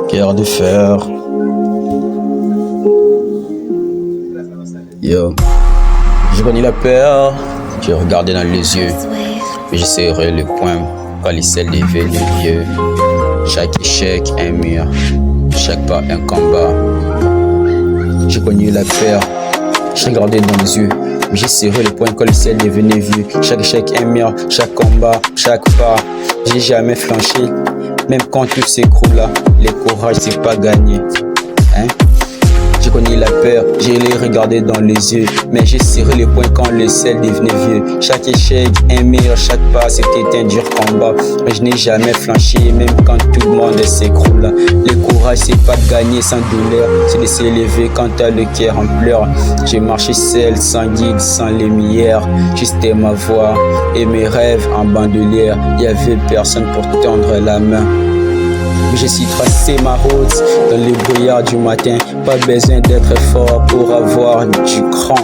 Cœur de fer. Yo. Je connais la peur, j'ai regardé dans les yeux, mais je serrai le poing quand les selles deviennent vieux. Chaque échec, un mur, chaque pas, un combat. J'ai connu la peur, j'ai regardé dans les yeux, mais j'ai serré le poing quand les selles devenaient vieux. Chaque échec, un mur, chaque combat, chaque pas. J'ai jamais flanché, même quand tout s'écroule. Le courage, c'est pas gagné. J'ai connu la peur, j'ai les regardé dans les yeux, mais j'ai serré les poings quand le sel devenait vieux. Chaque échec, un mur, chaque pas, c'était un dur combat. Mais je n'ai jamais flanché, même quand tout le monde s'écroule. Le courage, c'est pas de gagner sans douleur, c'est de s'élever quand t'as le cœur en pleurs. J'ai marché seul, sans guide, sans lumière, juste ma voix et mes rêves en bandolière. Y avait personne pour tendre la main. J'ai su tracer ma route dans les brouillards du matin. Pas besoin d'être fort pour avoir du cran.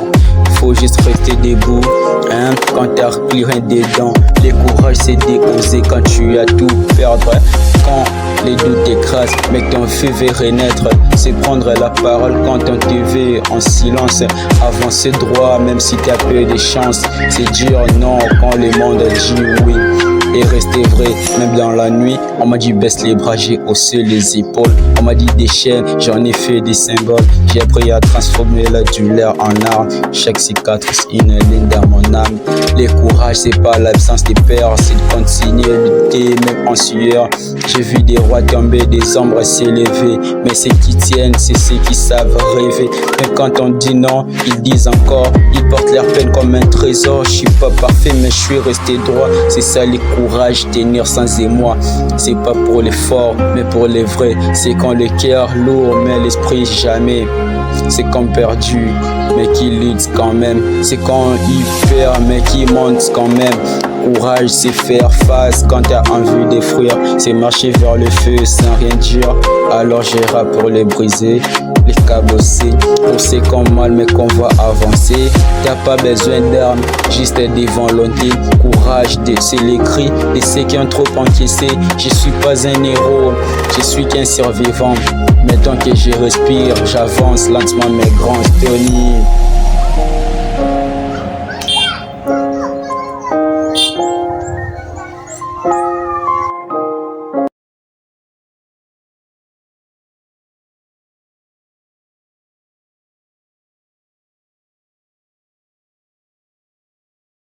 Faut juste rester debout, quand t'as plus rien dedans. Le courage c'est d'oser quand tu as tout perdre. Quand les doutes t'écrasent, mais ton feu veut renaître. C'est prendre la parole quand on te veut en silence. Avancer droit même si t'as peu de chance. C'est dur non quand le monde dit oui. Et rester vrai, même dans la nuit. On m'a dit baisse les bras, j'ai haussé les épaules. On m'a dit des chaînes, j'en ai fait des symboles. J'ai appris à transformer la douleur en arme. Chaque cicatrice, une ligne dans mon âme. Le courage, c'est pas l'absence de peur, c'est de continuer à lutter, même en sueur. J'ai vu des rois tomber, des ombres s'élever. Mais ceux qui tiennent, c'est ceux qui savent rêver. Même quand on dit non, ils disent encore. Ils portent leur peine comme un trésor. Je suis pas parfait, mais je suis resté droit. C'est ça les courage, tenir sans émoi. C'est pas pour les forts, mais pour les vrais. C'est quand le cœur lourd, mais l'esprit jamais. C'est comme perdu, mais qui lutte quand même. C'est quand il perd, mais qui monte quand même. Courage, c'est faire face quand t'as envie de fuir. C'est marcher vers le feu sans rien dire. Alors j'irai pour les briser, les cabosser. Pour ceux qu'on mal mais qu'on va avancer. T'as pas besoin d'armes, juste des volontés. Courage, c'est les cris de ceux qui ont trop encaissé. Je suis pas un héros, je suis qu'un survivant. Mais tant que je respire, j'avance lentement mes grands Tony.